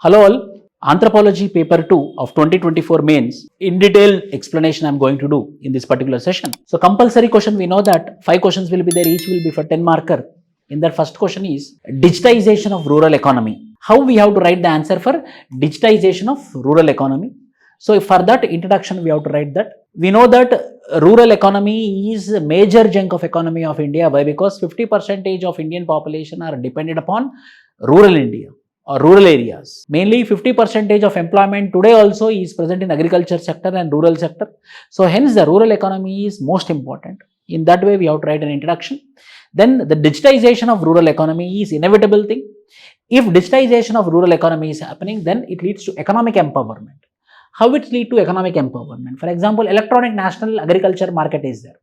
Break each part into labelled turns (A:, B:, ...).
A: Hello all, Anthropology paper 2 of 2024 mains. In detail explanation I am going to do in this particular session. So compulsory question, we know that 5 questions will be there, each will be for 10 marker. In that first question is digitization of rural economy. How we have to write the answer for digitization of rural economy? So for that introduction we have to write that. We know that rural economy is a major chunk of economy of India. Why? Because 50% of Indian population are dependent upon rural India or rural areas. Mainly 50% of employment today also is present in agriculture sector and rural sector. So hence the rural economy is most important. In that way we have to write an introduction. Then the digitization of rural economy is inevitable thing. If digitization of rural economy is happening, then it leads to economic empowerment. How it leads to economic empowerment? For example, electronic national agriculture market is there.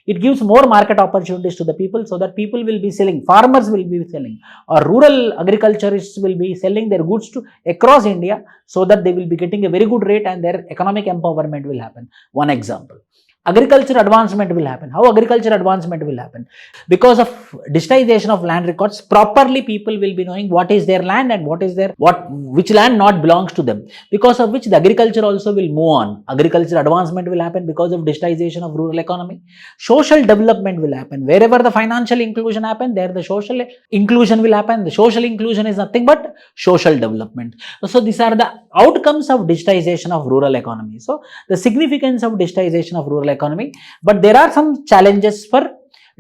A: It gives more market opportunities to the people so that people will be selling, farmers will be selling, or rural agriculturists will be selling their goods to across India so that they will be getting a very good rate and their economic empowerment will happen. One example. Agriculture advancement will happen. How agriculture advancement will happen? Because of digitization of land records, properly people will be knowing what is their land and which land not belongs to them. Because of which the agriculture also will move on. Agriculture advancement will happen because of digitization of rural economy. Social development will happen. Wherever the financial inclusion happen, there the social inclusion will happen. The social inclusion is nothing but social development. So these are the outcomes of digitization of rural economy. So the significance of digitization of rural economy, but there are some challenges for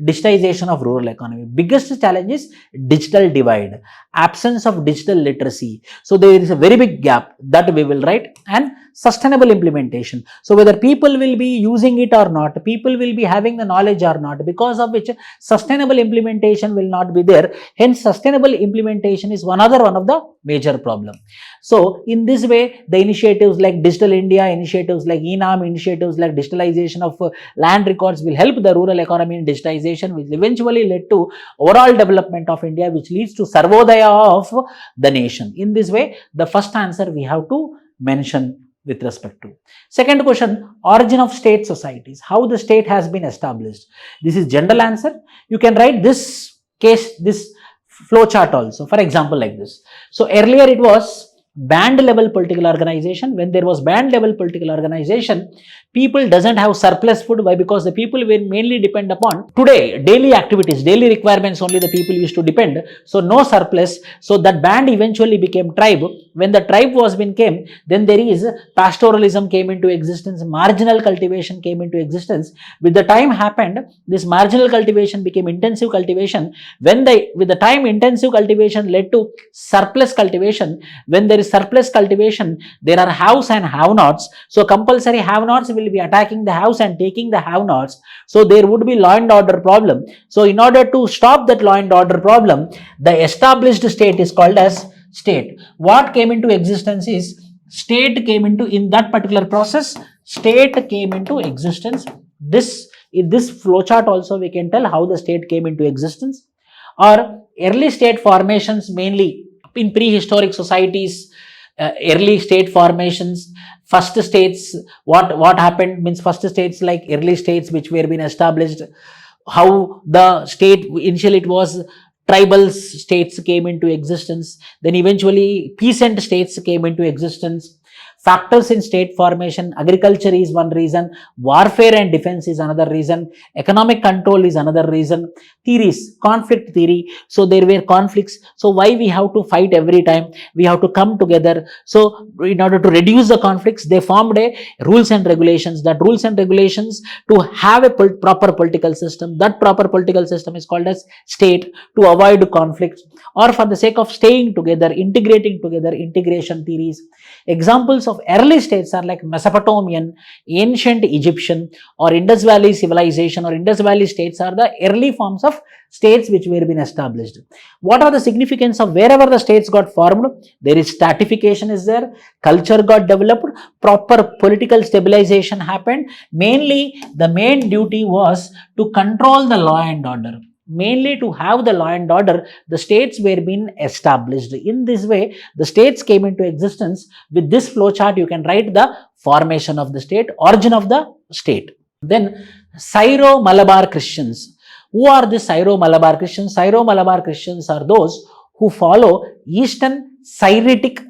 A: digitization of rural economy. Biggest challenge is digital divide, absence of digital literacy. So there is a very big gap that we will write, and sustainable implementation. So whether people will be using it or not, people will be having the knowledge or not, because of which sustainable implementation will not be there. Hence sustainable implementation is one of the major problem. So in this way, the initiatives like Digital India, initiatives like ENAM, initiatives like digitalization of land records will help the rural economy in digitization, which eventually led to overall development of India, which leads to Sarvodaya of the nation. In this way, the first answer we have to mention with respect to. Second question, origin of state societies, how the state has been established. This is general answer. You can write this case, this flow chart also, for example like this. So earlier it was band level political organization. When there was band level political organization, people doesn't have surplus food. Why? Because the people will mainly depend upon today daily activities, daily requirements only the people used to depend. So no surplus. So that band eventually became tribe. When the tribe was came, then there is pastoralism came into existence, marginal cultivation came into existence. With the time happened, this marginal cultivation became intensive cultivation. With the time intensive cultivation led to surplus cultivation. When there is surplus cultivation, there are haves and have-nots. So compulsory have-nots will be attacking the haves and taking the have-nots. So there would be law and order problem. So in order to stop that law and order problem, the established state is called as state. What came into existence is state came into, in that particular process, state came into existence. In this flowchart also we can tell how the state came into existence. Or early state formations, mainly in prehistoric societies, early state formations, first states, what happened means first states like early states which were being established, how the state initially it was tribal states came into existence, then eventually peasant states came into existence. Factors in state formation, agriculture is one reason, warfare and defense is another reason, economic control is another reason, theories, conflict theory, so there were conflicts, so why we have to fight every time, we have to come together. So in order to reduce the conflicts, they formed a rules and regulations, that rules and regulations to have a proper political system, that proper political system is called as state, to avoid conflicts, or for the sake of staying together, integrating together, integration theories. Examples of early states are like Mesopotamian, ancient Egyptian, or Indus Valley civilization or Indus Valley states are the early forms of states which were being established. What are the significance of wherever the states got formed? There is stratification is there, culture got developed, proper political stabilization happened. Mainly the main duty was to control the law and order. Mainly to have the law and order, the states were being established. In this way, the states came into existence. With this flowchart, you can write the formation of the state, origin of the state. Then Syro-Malabar Christians. Who are the Syro-Malabar Christians? Syro-Malabar Christians are those who follow Eastern Syritic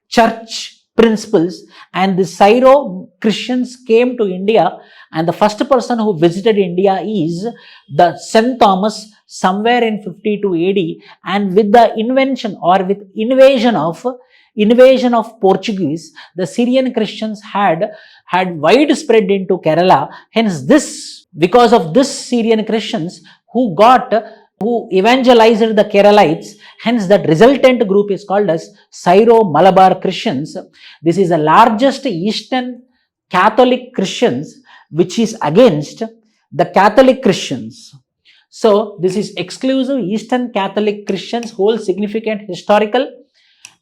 A: church principles, and the Syro Christians came to India, and the first person who visited India is the St. Thomas somewhere in 52 AD, and with the invasion of Portuguese, the Syrian Christians had widespread into Kerala. Hence because of this Syrian Christians who evangelized the Keralites, hence that resultant group is called as Syro-Malabar Christians. This is the largest Eastern Catholic Christians which is against the Catholic Christians. So this is exclusive Eastern Catholic Christians hold significant historical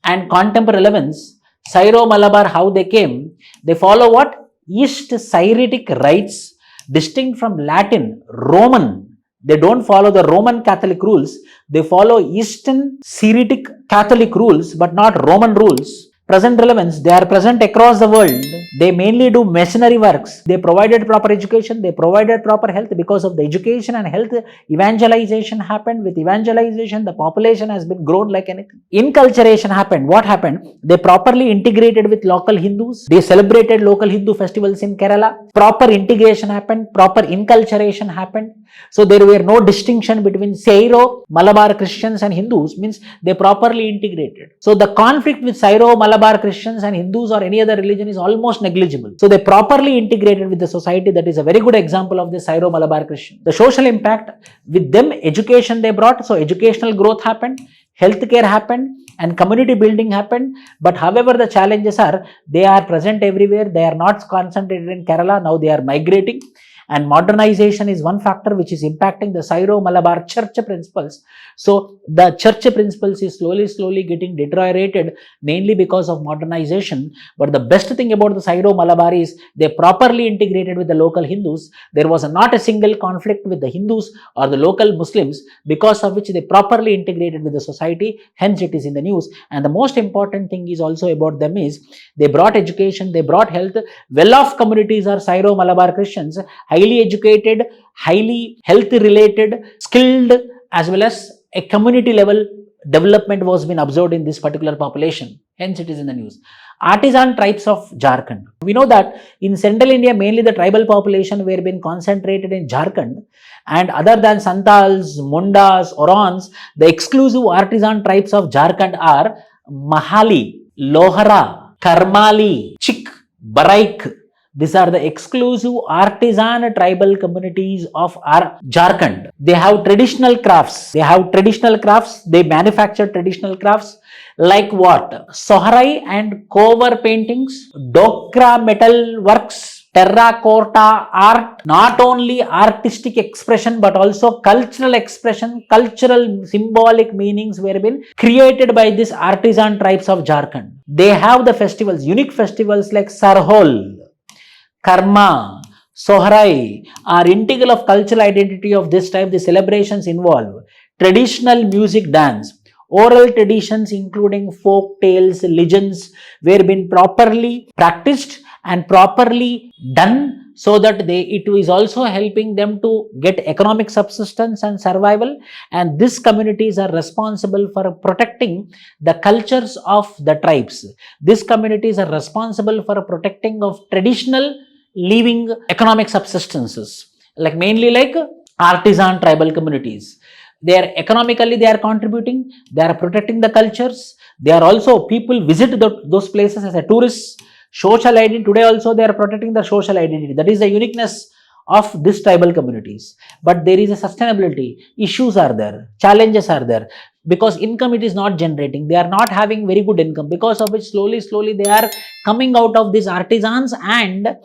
A: and contemporary relevance. Syro-Malabar, how they came, they follow what? East Syritic rites, distinct from Latin, Roman. They don't follow the Roman Catholic rules. They follow Eastern Syritic Catholic rules, but not Roman rules. Present relevance, they are present across the world. They mainly do missionary works. They provided proper education. They provided proper health. Because of the education and health, evangelization happened. With evangelization, the population has been grown like anything. Inculturation happened. What happened? They properly integrated with local Hindus. They celebrated local Hindu festivals in Kerala. Proper integration happened. Proper inculturation happened. So there were no distinction between Syro-Malabar Christians and Hindus, means they properly integrated. So the conflict with Syro-Malabar Christians and Hindus or any other religion is almost negligible. So they properly integrated with the society. That is a very good example of the Syro-Malabar Christian. The social impact with them, education they brought. So educational growth happened, healthcare happened, and community building happened. But however, the challenges are, they are present everywhere. They are not concentrated in Kerala. Now they are migrating. And modernization is one factor which is impacting the Syro-Malabar church principles. So the church principles is slowly getting deteriorated, mainly because of modernization. But the best thing about the Syro-Malabar is they properly integrated with the local Hindus. There was not a single conflict with the Hindus or the local Muslims, because of which they properly integrated with the society. Hence it is in the news. And the most important thing is also about them is they brought education, they brought health. Well-off communities are Syro-Malabar Christians, highly educated, highly health related, skilled, as well as a community level development was been observed in this particular population. Hence it is in the news. Artisan tribes of Jharkhand. We know that in central India, mainly the tribal population were being concentrated in Jharkhand, and other than Santals, Mundas, Orons, the exclusive artisan tribes of Jharkhand are Mahali, Lohara, Karmali, Chik, Baraik. These are the exclusive artisan tribal communities of Jharkhand. They have traditional crafts. They manufacture traditional crafts like what? Soharai and cover paintings, Dokra metal works, terracotta art. Not only artistic expression but also cultural expression, cultural symbolic meanings were been created by these artisan tribes of Jharkhand. They have the festivals, unique festivals like Sarhol, Karma, Sohrai are integral of cultural identity of this type. The celebrations involve traditional music, dance, oral traditions including folk tales, legends were been properly practiced and properly done, so that it is also helping them to get economic subsistence and survival. And these communities are responsible for protecting the cultures of the tribes. These communities are responsible for protecting of traditional living economic subsistences, like mainly like artisan tribal communities. They are economically, they are contributing, they are protecting the cultures. They are also, people visit those places as a tourist. Social identity, today also they are protecting the social identity. That is the uniqueness of these tribal communities. But there is a sustainability, issues are there, challenges are there, because income it is not generating. They are not having very good income, because of which slowly they are coming out of these artisans and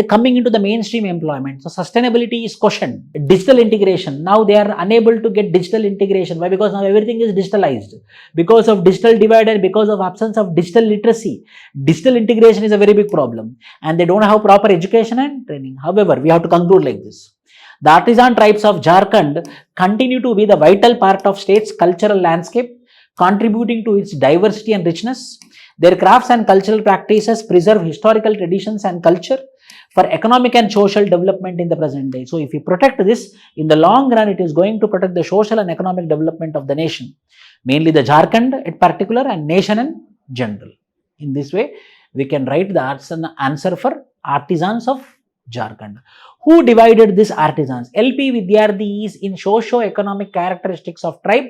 A: coming into the mainstream employment. So sustainability is questioned. Digital integration, now they are unable to get digital integration. Why? Because now everything is digitalized. Because of digital divide and because of absence of digital literacy, digital integration is a very big problem, and they don't have proper education and training. However, we have to conclude like this. The artisan tribes of Jharkhand continue to be the vital part of state's cultural landscape, contributing to its diversity and richness. Their crafts and cultural practices preserve historical traditions and culture for economic and social development in the present day. So if we protect this, in the long run, it is going to protect the social and economic development of the nation, mainly the Jharkhand in particular and nation in general. In this way, we can write the answer for artisans of Jharkhand. Who divided these artisans? LP Vidyarthi is in socio-economic characteristics of tribe.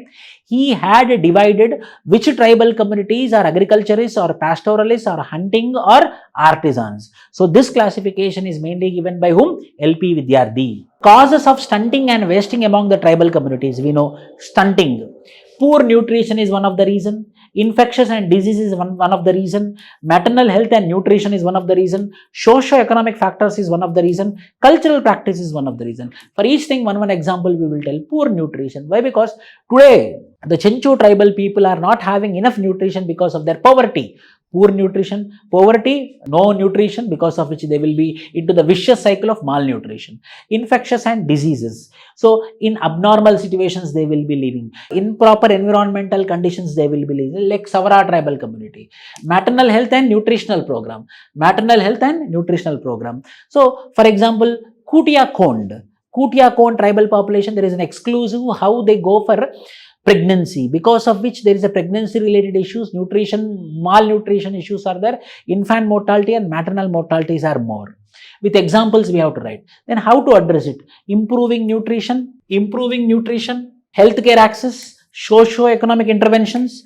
A: He had divided which tribal communities are agriculturists or pastoralists or hunting or artisans. So this classification is mainly given by whom? LP Vidyarthi. Causes of stunting and wasting among the tribal communities. We know stunting. Poor nutrition is one of the reason. Infectious and disease is one of the reason. Maternal health and nutrition is one of the reason. Socio-economic factors is one of the reason. Cultural practice is one of the reason. For each thing, one example we will tell. Poor nutrition. Why? Because today, the Chenchu tribal people are not having enough nutrition because of their poverty. Poor nutrition, poverty, no nutrition, because of which they will be into the vicious cycle of malnutrition. Infectious and diseases. So, in abnormal situations, they will be living. Improper environmental conditions, they will be living. Like Savara tribal community. Maternal health and nutritional program. Maternal health and nutritional program. So, for example, Kutia Kond tribal population, there is an exclusive how they go for pregnancy, because of which there is a pregnancy related issues, malnutrition issues are there, infant mortality and maternal mortalities are more. With examples we have to write. Then how to address it? Improving nutrition, healthcare access, socio-economic interventions,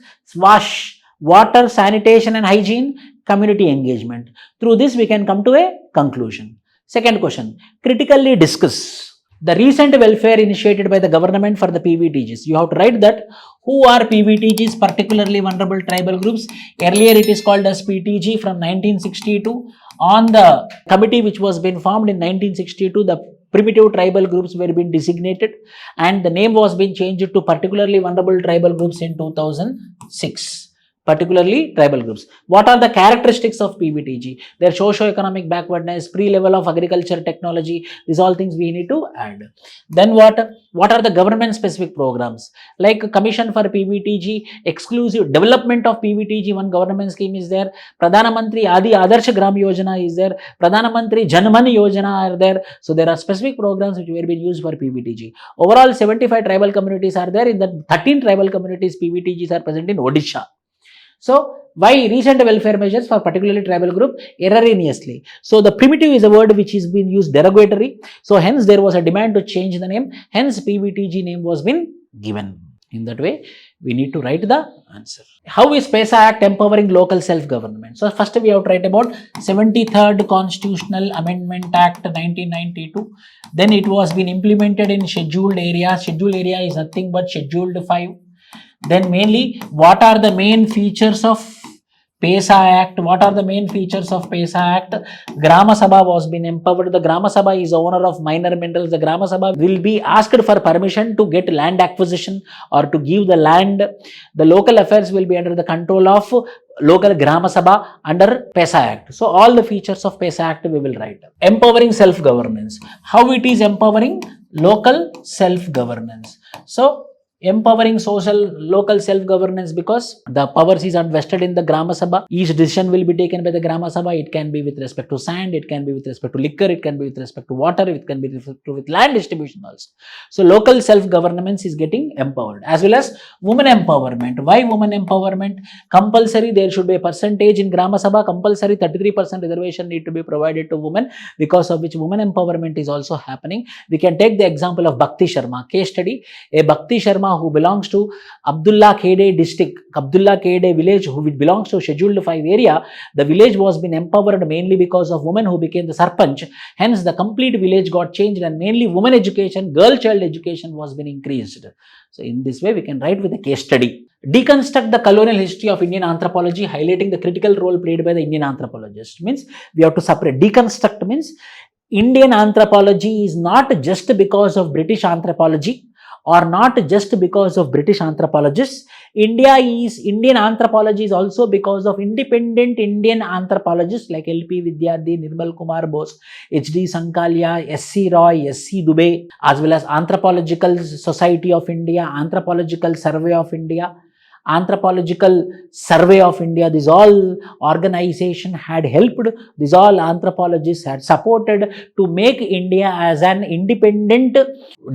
A: water, sanitation and hygiene, community engagement. Through this we can come to a conclusion. Second question, critically discuss the recent welfare initiated by the government for the PVTGs. You have to write that who are PVTGs, particularly vulnerable tribal groups. Earlier it is called as PTG from 1962. On the committee which was been formed in 1962, the primitive tribal groups were being designated and the name was being changed to particularly vulnerable tribal groups in 2006. Particularly tribal groups. What are the characteristics of PVTG? Their socio-economic backwardness, pre-level of agriculture technology, these all things we need to add. Then what are the government specific programs? Like Commission for PVTG, exclusive development of PVTG, one government scheme is there. Pradhana Mantri Adi Adarsh Gram Yojana is there. Pradhana Mantri Janman Yojana are there. So there are specific programs which were being used for PVTG. Overall 75 tribal communities are there. In the 13 tribal communities, PVTGs are present in Odisha. So, why recent welfare measures for particularly tribal group? Erroneously. So, the primitive is a word which is being used derogatory. So, hence there was a demand to change the name. Hence, PVTG name was been given. In that way, we need to write the answer. How is PESA Act empowering local self-government? So, first we have to write about 73rd Constitutional Amendment Act 1992. Then it was been implemented in scheduled areas. Scheduled area is nothing but scheduled 5. Then mainly, what are the main features of PESA Act? What are the main features of PESA Act? Grama Sabha was been empowered. The Grama Sabha is owner of minor minerals. The Grama Sabha will be asked for permission to get land acquisition or to give the land. The local affairs will be under the control of local Grama Sabha under PESA Act. So, all the features of PESA Act we will write. Empowering self-governance. How it is empowering local self-governance? So, empowering local self-governance because the powers is vested in the Grama Sabha. Each decision will be taken by the Grama Sabha. It can be with respect to sand, it can be with respect to liquor, it can be with respect to water, it can be with land distribution also. So, local self-governance is getting empowered, as well as women empowerment. Why women empowerment? Compulsory, there should be a percentage in Grama Sabha, compulsory 33% reservation need to be provided to women, because of which women empowerment is also happening. We can take the example of Bhakti Sharma, case study. A Bhakti Sharma who belongs to Abdullah Khede district, Abdullah Khede village, who belongs to scheduled 5 area. The village was been empowered mainly because of women who became the sarpanch. Hence the complete village got changed and mainly women education, girl child education was been increased. So in this way we can write with a case study. Deconstruct the colonial history of Indian anthropology, highlighting the critical role played by the Indian anthropologist. Means we have to separate. Deconstruct means Indian anthropology is not just because of British anthropology, or not just because of British anthropologists. Indian anthropology is also because of independent Indian anthropologists like LP Vidyarthi, Nirmal Kumar Bose, HD Sankalia, SC Roy, SC Dubey, as well as Anthropological Society of India, Anthropological Survey of India, Anthropological Survey of India, this all organization had helped, this all anthropologists had supported to make India as an independent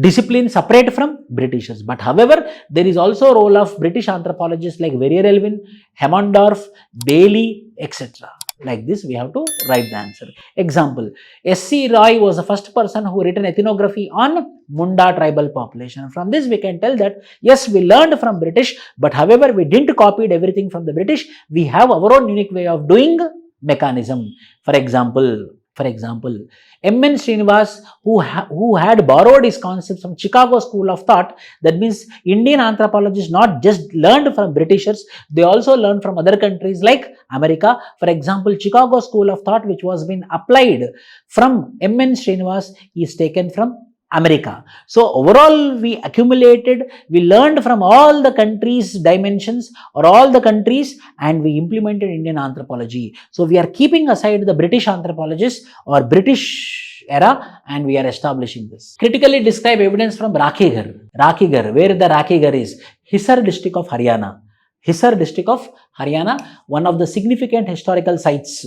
A: discipline separate from Britishers. But however, there is also a role of British anthropologists like Verrier Elwin, Hemmondorf, Bailey, etc. Like this, we have to write the answer. Example, S.C. Roy was the first person who written ethnography on Munda tribal population. From this, we can tell that, yes, we learned from British, but however, we didn't copy everything from the British. We have our own unique way of doing mechanism. For example, M.N. Srinivas, who had borrowed his concepts from Chicago School of Thought, that means Indian anthropologists not just learned from Britishers, they also learned from other countries like America. For example, Chicago School of Thought, which was been applied from M.N. Srinivas, is taken from America. So overall, we learned from all the countries' dimensions or all the countries, and we implemented Indian anthropology. So we are keeping aside the British anthropologists or British era, and we are establishing this. Critically describe evidence from Rakhigarhi, where the Rakhigarhi is? Hisar district of Haryana. Hisar district of Haryana, one of the significant historical sites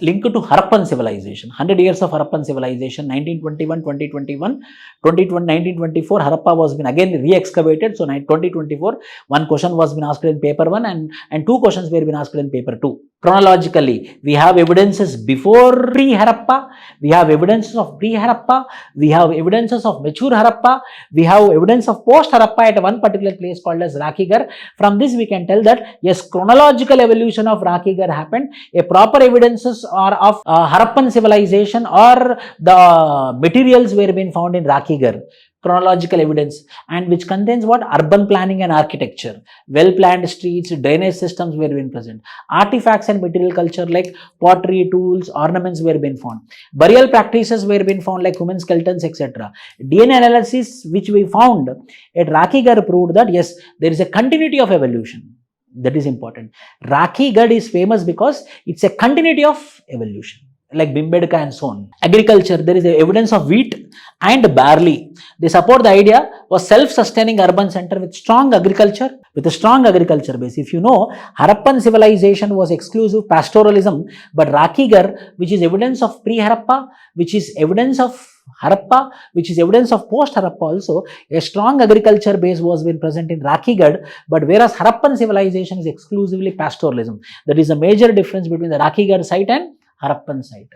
A: linked to Harappan civilization. 100 years of Harappan civilization, 1921, 1924, Harappa was been again re-excavated. So 2024, one question was been asked in paper 1 and two questions were been asked in paper 2. Chronologically, we have evidences before pre-Harappa, we have evidences of pre-Harappa, we have evidences of mature Harappa, we have evidence of post-Harappa at one particular place called as Rakhigarhi. From this, we can tell that, yes, chronological evolution of Rakhigarhi happened. A proper evidences are of Harappan civilization or the materials were being found in Rakhigarhi. Chronological evidence, and which contains what? Urban planning and architecture, well-planned streets, drainage systems were being present. Artifacts and material culture like pottery, tools, ornaments were being found. Burial practices were being found like human skeletons, etc. DNA analysis which we found at Rakhigarhi proved that yes, there is a continuity of evolution. That is important. Rakhigarhi is famous because it's a continuity of evolution, like Bimbedka and so on. Agriculture, there is evidence of wheat and barley. They support the idea was self-sustaining urban center with a strong agriculture base. If you know, Harappan civilization was exclusive pastoralism, but Rakhigarhi, which is evidence of pre-Harappa, which is evidence of Harappa, which is evidence of post-Harappa also, a strong agriculture base was been present in Rakhigarhi, but whereas Harappan civilization is exclusively pastoralism. That is a major difference between the Rakhigarhi site and Harappan site.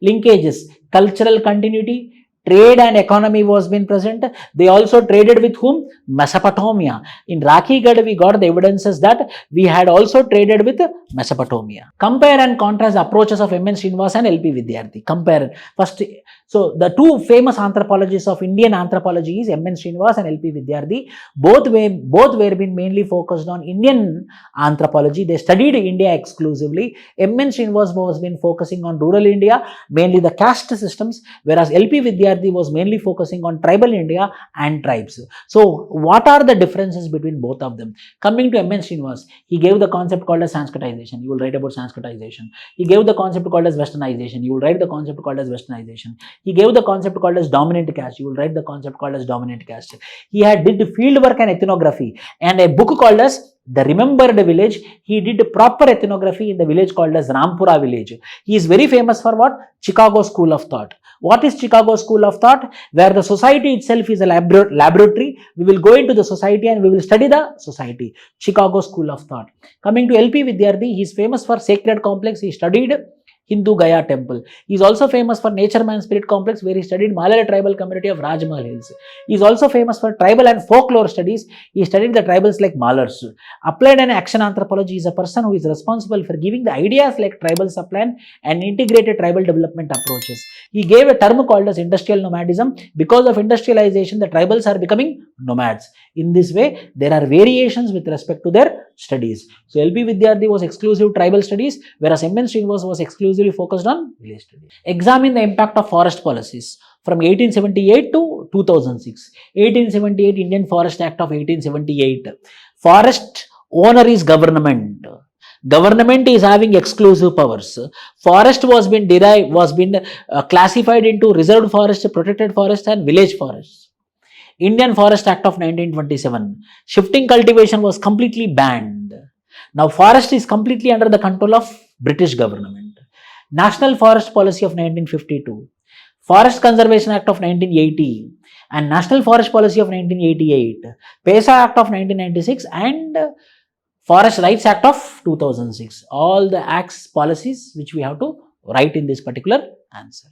A: Linkages, cultural continuity, trade and economy was been present. They also traded with whom? Mesopotamia. In Rakhigarhi, we got the evidences that we had also traded with Mesopotamia. Compare and contrast approaches of M.N. Srinivas and L.P. Vidyarthi. Compare. First, so the two famous anthropologists of Indian anthropology is M.N. Srinivas and L.P. Vidyarthi. Both were been mainly focused on Indian anthropology. They studied India exclusively. M.N. Srinivas was been focusing on rural India, mainly the caste systems, whereas L.P. Vidyarthi was mainly focusing on tribal India and tribes. So what are the differences between both of them? Coming to M.N. Srinivas, he gave the concept called as Sanskritization. You will write about Sanskritization. He gave the concept called as Westernization. You will write the concept called as Westernization. He gave the concept called as dominant caste. You will write the concept called as dominant caste. He had did field work and ethnography, and a book called as The Remembered Village. He did proper ethnography in the village called as Rampura village. He is very famous for what? Chicago School of Thought. What is Chicago School of Thought? Where the society itself is a laboratory. We will go into the society and we will study the society. Chicago School of Thought. Coming to L.P. Vidyarthi, he is famous for sacred complex. He studied Hindu Gaya temple. He is also famous for Nature Man Spirit Complex, where he studied Malay tribal community of Rajmahal Hills. He is also famous for tribal and folklore studies. He studied the tribals like Malars. Applied and action anthropology is a person who is responsible for giving the ideas like tribal supplant and integrated tribal development approaches. He gave a term called as industrial nomadism. Because of industrialization, the tribals are becoming nomads. In this way, there are variations with respect to their studies. So L.P. Vidyarthi was exclusive tribal studies, whereas M.N. Srinivas was exclusively focused on village studies. Examine the impact of forest policies from 1878 to 2006. 1878 Indian Forest Act of 1878. Forest owner is government. Government is having exclusive powers. Forest was been classified into reserved forest, protected forest and village forest. Indian Forest Act of 1927. Shifting cultivation was completely banned. Now forest is completely under the control of British government. National Forest Policy of 1952. Forest Conservation Act of 1980 and National Forest Policy of 1988. PESA Act of 1996 and Forest Rights Act of 2006. All the acts, policies which we have to write in this particular answer.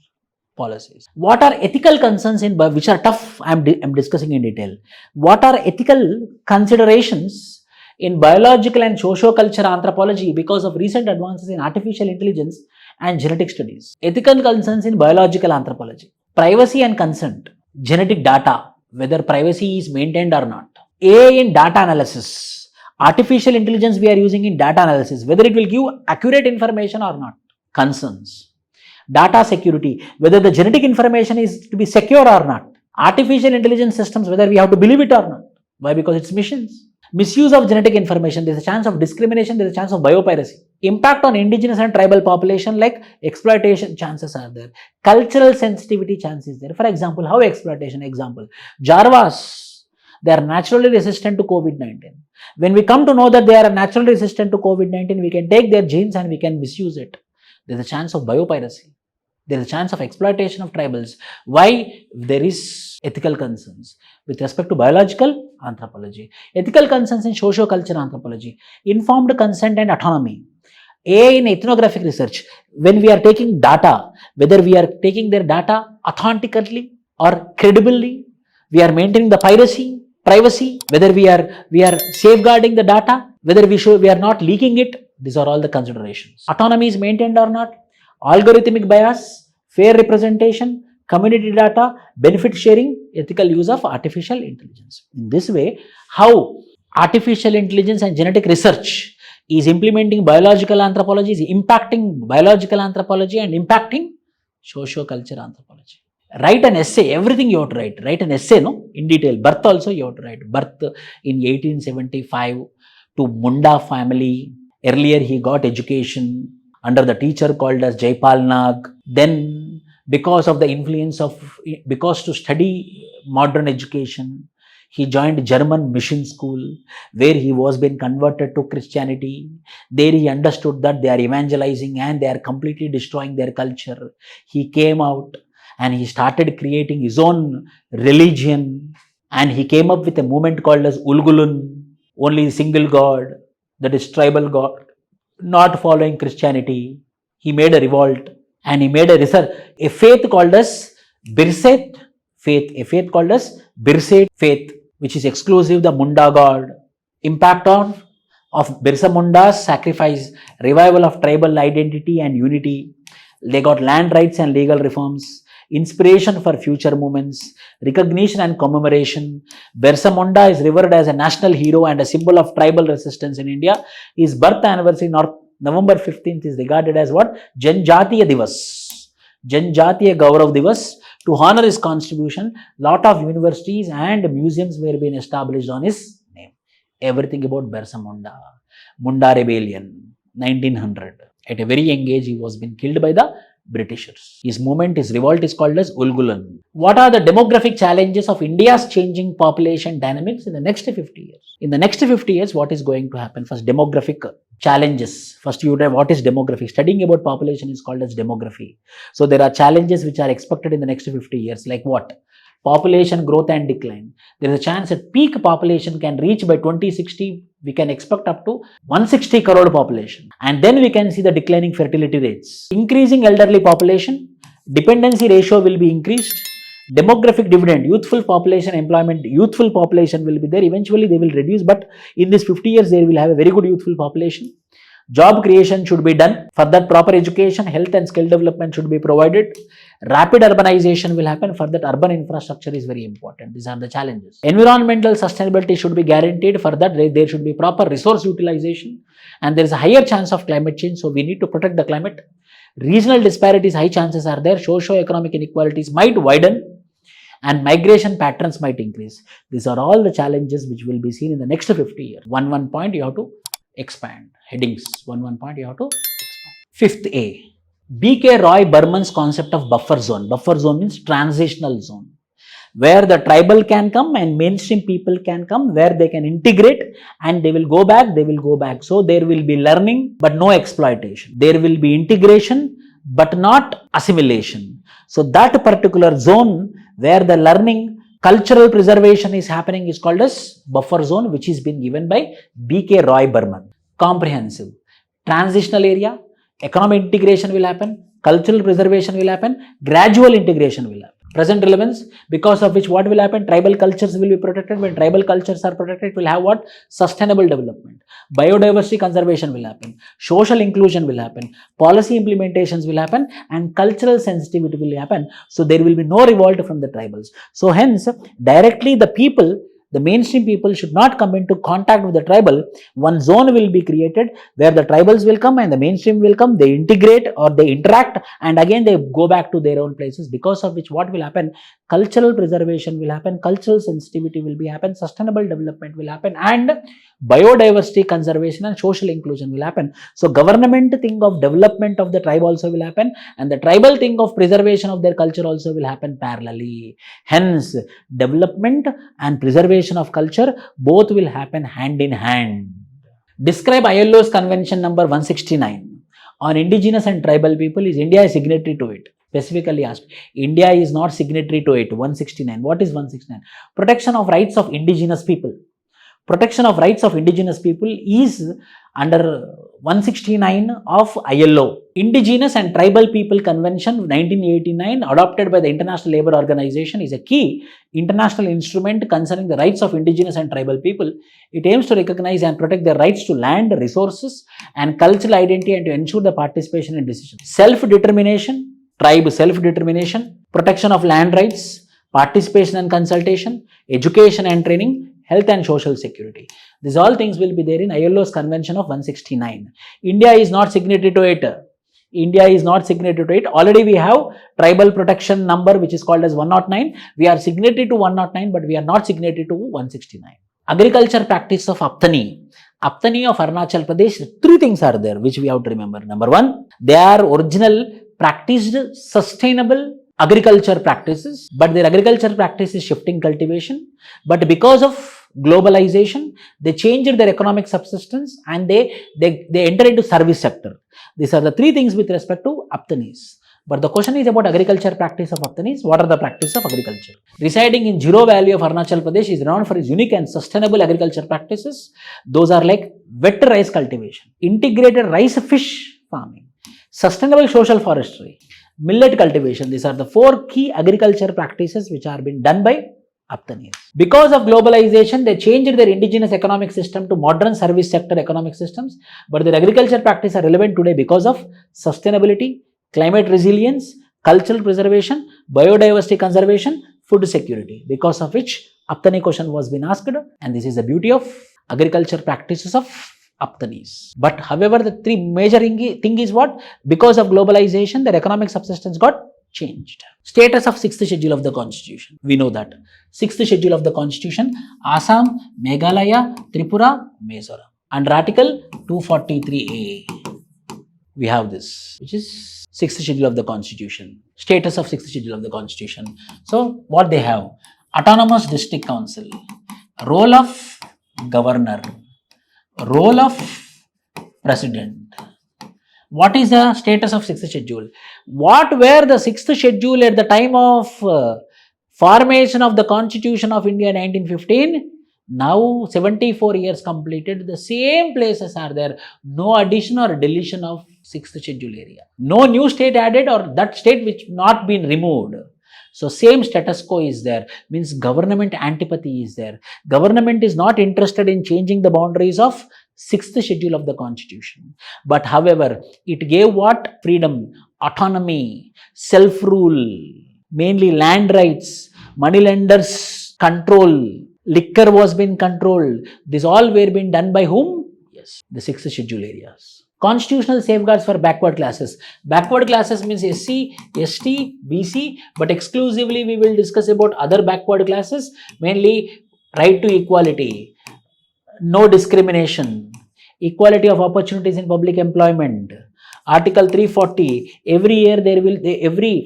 A: Policies. What are ethical concerns in which are tough? I am discussing in detail. What are ethical considerations in biological and socio-cultural anthropology because of recent advances in artificial intelligence and genetic studies? Ethical concerns in biological anthropology. Privacy and consent. Genetic data, whether privacy is maintained or not. AI in data analysis. Artificial intelligence we are using in data analysis, whether it will give accurate information or not. Concerns. Data security, whether the genetic information is to be secure or not. Artificial intelligence systems, whether we have to believe it or not. Why? Because it's missions. Misuse of genetic information, there is a chance of discrimination, there is a chance of biopiracy. Impact on indigenous and tribal population, like exploitation chances are there. Cultural sensitivity chance is there. For example, how exploitation? Example, Jarvas, they are naturally resistant to COVID-19. When we come to know that they are naturally resistant to COVID-19, we can take their genes and we can misuse it. There is a chance of biopiracy. There is a chance of exploitation of tribals. Why? There is ethical concerns with respect to biological anthropology. Ethical concerns in socio-cultural anthropology. Informed consent and autonomy. AI in ethnographic research. When we are taking data, whether we are taking their data authentically or credibly, we are maintaining the privacy, whether we are safeguarding the data, whether we are not leaking it. These are all the considerations. Autonomy is maintained or not. Algorithmic bias, fair representation, community data, benefit sharing, ethical use of artificial intelligence. In this way, how artificial intelligence and genetic research is implementing biological anthropology, is impacting biological anthropology and impacting socio-cultural anthropology. Write an essay, everything you have to write. Write an essay, no? In detail. Birth also you have to write. Birth in 1875 to Munda family. Earlier he got education under the teacher called as Jaipal Nag. Then because to study modern education, he joined German mission school where he was being converted to Christianity. There he understood that they are evangelizing and they are completely destroying their culture. He came out and he started creating his own religion and he came up with a movement called as Ulgulun, only single God, that is tribal God, not following Christianity. He made a revolt and he made a faith called as Birsa faith, which is exclusive the Munda God. Impact of Birsa Munda's sacrifice, revival of tribal identity and unity. They got land rights and legal reforms, inspiration for future movements, recognition and commemoration. Birsa Munda is revered as a national hero and a symbol of tribal resistance in India. His birth anniversary, November 15th, is regarded as what? Janjatiya Divas. Janjatiya Gaurav Divas. To honor his contribution, lot of universities and museums were being established on his name. Everything about Birsa Munda. Munda Rebellion, 1900. At a very young age, he was being killed by the Britishers. His movement, his revolt is called as Ulgulan. What are the demographic challenges of India's changing population dynamics in the next 50 years? In the next 50 years, what is going to happen? First, demographic challenges. First, you would have what is demography. Studying about population is called as demography. So, there are challenges which are expected in the next 50 years. Like what? Population growth and decline. There is a chance that peak population can reach by 2060. We can expect up to 160 crore population. And then we can see the declining fertility rates. Increasing elderly population, dependency ratio will be increased. Demographic dividend, youthful population employment, youthful population will be there. Eventually they will reduce, but in these 50 years they will have a very good youthful population. Job creation should be done. For that, proper education, health and skill development should be provided. Rapid urbanization will happen. For that, urban infrastructure is very important. These are the challenges. Environmental sustainability should be guaranteed. For that, there should be proper resource utilization. And there is a higher chance of climate change. So, we need to protect the climate. Regional disparities, high chances are there. Socio-economic inequalities might widen. And migration patterns might increase. These are all the challenges which will be seen in the next 50 years. One point you have to expand. Headings. One point you have to expand. 5th A. B.K. Roy Burman's concept of buffer zone. Buffer zone means transitional zone. where the tribal can come and mainstream people can come, where they can integrate and they will go back. So there will be learning but no exploitation. There will be integration but not assimilation. So that particular zone where the learning, cultural preservation is happening is called as buffer zone, which is been given by B.K. Roy Burman. Comprehensive. Transitional area, economic integration will happen, cultural preservation will happen, gradual integration will happen. Present relevance, because of which what will happen? Tribal cultures will be protected. When tribal cultures are protected, it will have what? Sustainable development. Biodiversity conservation will happen. Social inclusion will happen. Policy implementations will happen and cultural sensitivity will happen. So there will be no revolt from the tribals. So hence, directly the people, the mainstream people should not come into contact with the tribal. One zone will be created where the tribals will come and the mainstream will come. They integrate or they interact and again they go back to their own places, because of which what will happen? Cultural preservation will happen, cultural sensitivity will be happen, sustainable development will happen, and biodiversity conservation and social inclusion will happen. So government think of development of the tribe also will happen and the tribal think of preservation of their culture also will happen parallelly. Hence, development and preservation of culture both will happen hand in hand. Describe ILO's Convention number 169 on indigenous and tribal people. Is India a signatory to it? Specifically asked. India is not signatory to it. 169. What is 169? Protection of rights of indigenous people. Protection of rights of indigenous people is under 169 of ILO. Indigenous and Tribal People Convention 1989, adopted by the International Labour Organization, is a key international instrument concerning the rights of indigenous and tribal people. It aims to recognize and protect their rights to land, resources and cultural identity and to ensure the participation in decisions. Self-determination, tribe self-determination, protection of land rights, participation and consultation, education and training, health and social security. These all things will be there in ILO's Convention of 169. India is not signatory to it. India is not signatory to it. Already we have tribal protection number which is called as 109. We are signatory to 109 but we are not signatory to 169. Agriculture practice of Apatani. Apatani of Arunachal Pradesh, three things are there which we have to remember. Number one, they are original practiced sustainable agriculture practices, but their agriculture practice is shifting cultivation. But because of globalization, they changed their economic subsistence and they enter into service sector. These are the three things with respect to Apatanis. But the question is about agriculture practice of Apatanis. What are the practices of agriculture? Residing in Jiro Valley of Arunachal Pradesh is renowned for its unique and sustainable agriculture practices. Those are like wet rice cultivation, integrated rice fish farming, sustainable social forestry, millet cultivation. These are the four key agriculture practices which are being done by Apatanis. Because of globalization, they changed their indigenous economic system to modern service sector economic systems, but their agriculture practices are relevant today because of sustainability, climate resilience, cultural preservation, biodiversity conservation, food security, because of which Apatani question was being asked, and this is the beauty of agriculture practices of Apatanis. But however, the three major thing is what? Because of globalization, their economic subsistence got changed. Status of 6th schedule of the Constitution. We know that. 6th schedule of the Constitution, Assam, Meghalaya, Tripura, Mizoram. Under Article 243A, we have this, which is 6th schedule of the Constitution. Status of 6th schedule of the Constitution. So, what they have? Autonomous District Council, role of Governor, role of President. What is the status of 6th schedule? What were the 6th schedule at the time of formation of the Constitution of India 1915? Now 74 years completed, the same places are there. No addition or deletion of 6th schedule area. No new state added or that state which not been removed. So same status quo is there, means government antipathy is there. Government is not interested in changing the boundaries of 6th schedule of the Constitution. But however, it gave what? Freedom, autonomy, self-rule, mainly land rights, moneylenders control, liquor was being controlled. This all were being done by whom? Yes, the 6th schedule areas. Constitutional safeguards for backward classes. Backward classes means SC, ST, BC, but exclusively we will discuss about other backward classes, mainly right to equality, no discrimination, equality of opportunities in public employment, Article 340,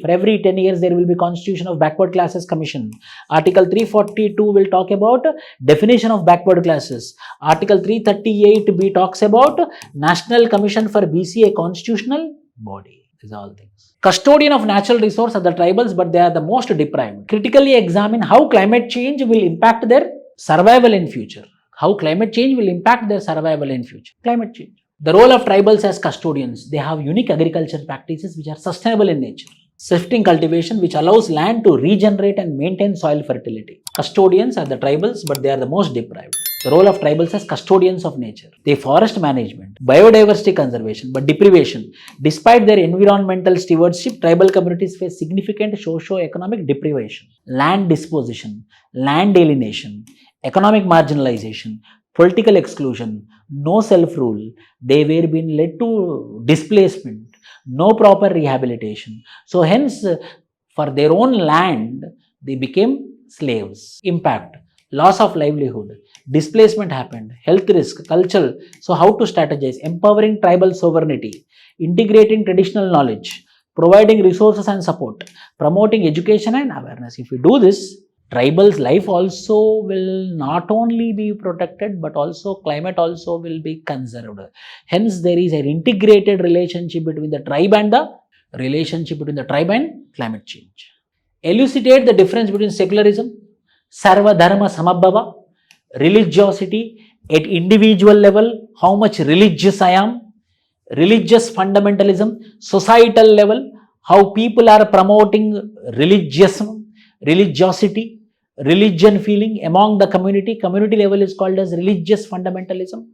A: for every 10 years there will be Constitution of Backward Classes Commission. Article 342 will talk about definition of backward classes. Article 338b talks about National Commission for BC, a constitutional body. These are all things. Custodian of natural resource are the tribals, but they are the most deprived. Critically examine how climate change will impact their survival in future. How climate change will impact their survival in future. Climate change. The role of tribals as custodians. They have unique agriculture practices which are sustainable in nature. Shifting cultivation which allows land to regenerate and maintain soil fertility. Custodians are the tribals, but they are the most deprived. The role of tribals as custodians of nature. They forest management, biodiversity conservation, but deprivation. Despite their environmental stewardship, tribal communities face significant socio-economic deprivation. Land disposition, land alienation, economic marginalization, political exclusion, no self-rule. They were being led to displacement, no proper rehabilitation. So hence, for their own land, they became slaves. Impact, loss of livelihood, displacement happened, health risk, cultural. So how to strategize? Empowering tribal sovereignty, integrating traditional knowledge, providing resources and support, promoting education and awareness. If we do this, tribals' life also will not only be protected, but also climate also will be conserved. Hence, there is an integrated relationship between the tribe and climate change. Elucidate the difference between secularism, sarva dharma samabhava, religiosity at individual level, how much religious I am, religious fundamentalism, societal level, how people are promoting religiosity, religion feeling among the community level is called as religious fundamentalism,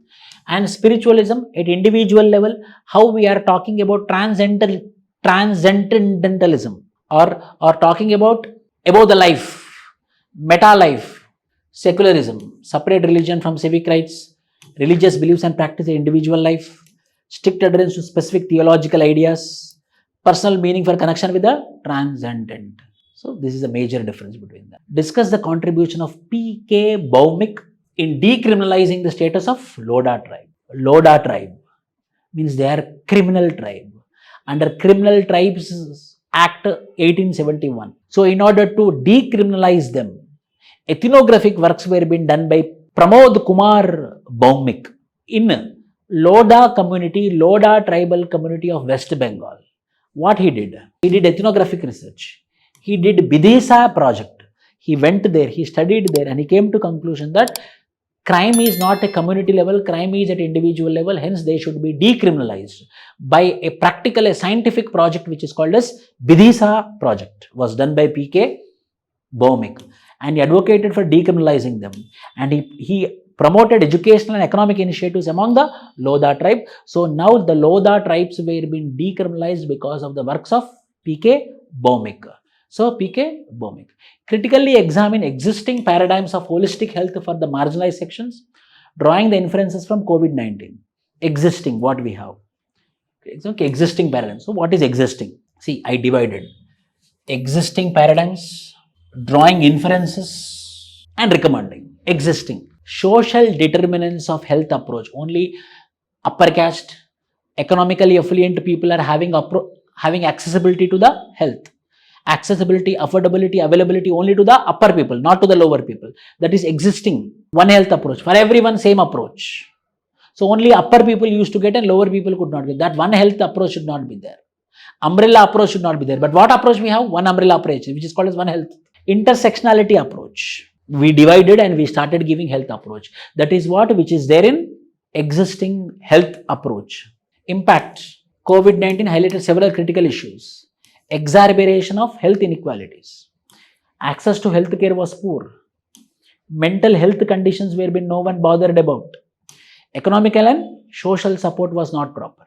A: and spiritualism at individual level, how we are talking about transcendentalism or talking about above the life, meta life, secularism, separate religion from civic rights, religious beliefs and practice in individual life, strict adherence to specific theological ideas, personal meaning for connection with the transcendent. So this is a major difference between them. Discuss the contribution of P.K. Bhaumik in decriminalizing the status of Loda tribe. Loda tribe means they are criminal tribe under Criminal Tribes Act 1871. So in order to decriminalize them, ethnographic works were being done by Pramod Kumar Bhaumik in Loda tribal community of West Bengal. What he did ethnographic research. He did Vidisa project. He went there, he studied there, and he came to conclusion that crime is not a community level, crime is at individual level, hence they should be decriminalized by a scientific project which is called as Vidisa project, was done by P.K. Bhaumik, and he advocated for decriminalizing them, and he promoted educational and economic initiatives among the Loda tribe. So now the Loda tribes were being decriminalized because of the works of P.K. Bhaumik. So P.K. Bhaumik. Critically examine existing paradigms of holistic health for the marginalized sections, drawing the inferences from COVID-19. Existing, what we have. Okay, existing paradigms. So what is existing? See, I divided. Existing paradigms, drawing inferences and recommending. Existing. Social determinants of health approach. Only upper caste, economically affluent people are having accessibility to the health. Accessibility, affordability, availability only to the upper people, not to the lower people. That is existing. One health approach. For everyone, same approach. So only upper people used to get and lower people could not get. That one health approach should not be there. Umbrella approach should not be there. But what approach we have? One umbrella approach, which is called as one health. Intersectionality approach. We divided and we started giving health approach. That is which is there in existing health approach. Impact. COVID-19 highlighted several critical issues. Exacerbation of health inequalities. Access to healthcare was poor. Mental health conditions were no one bothered about. Economical and social support was not proper.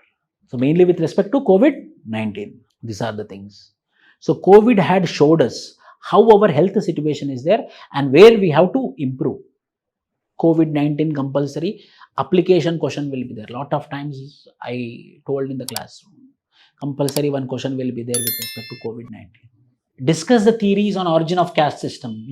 A: So mainly with respect to COVID-19. These are the things. So COVID had showed us how our health situation is there and where we have to improve. COVID-19 compulsory application question will be there. Lot of times I told in the classroom. Compulsory one question will be there with respect to COVID-19. Discuss the theories on origin of caste system,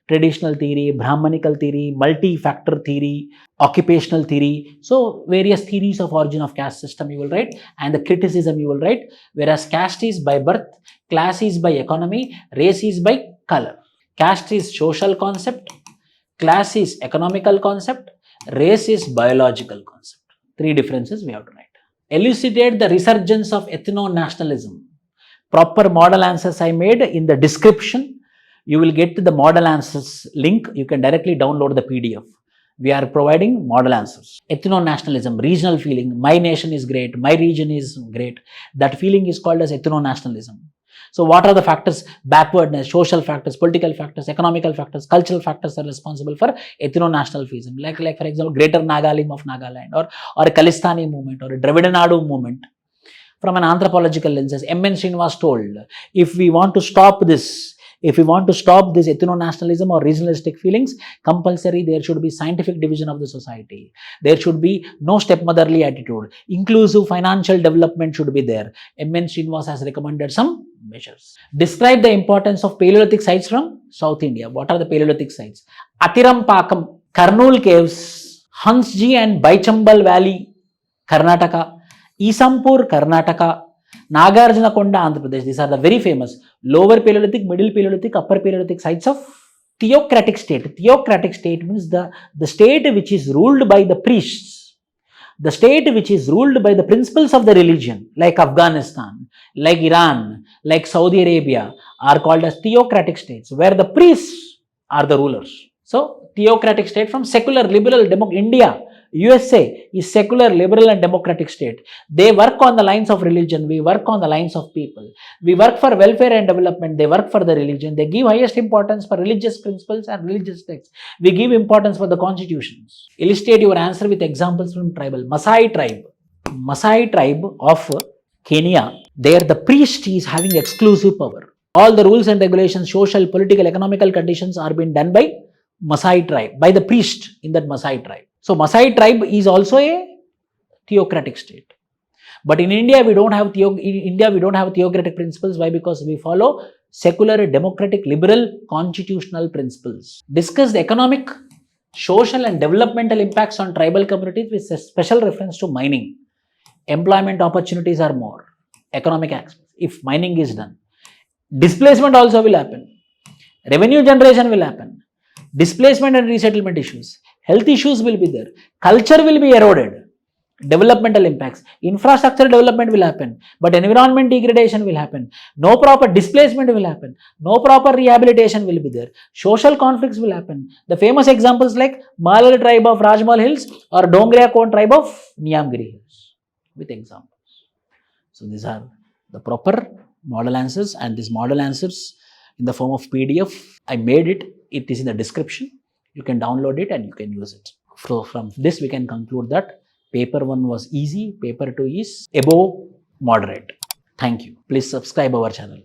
A: traditional theory, Brahmanical theory, multi-factor theory, occupational theory. So various theories of origin of caste system you will write, and the criticism you will write, whereas caste is by birth, class is by economy, race is by color. Caste is social concept, class is economical concept, race is biological concept. 3 differences we have to write. Elucidate the resurgence of ethno-nationalism. Proper model answers I made in the description. You will get to the model answers link. You can directly download the PDF. We are providing model answers. Ethno-nationalism, regional feeling. My nation is great. My region is great. That feeling is called as ethno-nationalism. So what are the factors? Backwardness, social factors, political factors, economical factors, cultural factors are responsible for ethno-nationalism. Like for example, Greater Nagalim of Nagaland, or a Khalistani movement, or a Dravidian Nadu movement. From an anthropological lenses, M.N. Srinivas told, if we want to stop this ethno-nationalism or regionalistic feelings, compulsory there should be scientific division of the society. There should be no stepmotherly attitude. Inclusive financial development should be there. M.N. Srinivas has recommended some measures. Describe the importance of Paleolithic sites from South India. What are the Paleolithic sites? Atirampakam, Karnool Caves, Hansji and Baichambal Valley, Karnataka, Isampur, Karnataka, Nagarjunakonda, Andhra Pradesh. These are the very famous Lower Paleolithic, Middle Paleolithic, Upper Paleolithic sites of Theocratic state. Theocratic state means the state which is ruled by the priests, the state which is ruled by the principles of the religion, like Afghanistan, like Iran, like Saudi Arabia, are called as theocratic states, where the priests are the rulers. So, theocratic state from secular, liberal, India, USA is secular, liberal and democratic state. They work on the lines of religion, we work on the lines of people. We work for welfare and development, they work for the religion. They give highest importance for religious principles and religious texts. We give importance for the constitutions. Illustrate your answer with examples from tribal. Maasai tribe of Kenya, there the priest is having exclusive power. All the rules and regulations, social, political, economical conditions are being done by Maasai tribe, by the priest in that Maasai tribe. So Maasai tribe is also a theocratic state. But in India, we don't have theocratic principles. Why? Because we follow secular, democratic, liberal, constitutional principles. Discuss the economic, social and developmental impacts on tribal communities with a special reference to mining. Employment opportunities are more. Economic aspects. If mining is done. Displacement also will happen. Revenue generation will happen. Displacement and resettlement issues. Health issues will be there. Culture will be eroded. Developmental impacts. Infrastructure development will happen. But environment degradation will happen. No proper displacement will happen. No proper rehabilitation will be there. Social conflicts will happen. The famous examples like Malal tribe of Rajmal Hills or Dongria Kon tribe of Niyamgiri Hills. With examples. So these are the proper model answers, and these model answers in the form of PDF. I made it. It is in the description. You can download it and you can use it. So from this we can conclude that paper 1 was easy, paper 2 is above moderate. Thank you. Please subscribe our channel.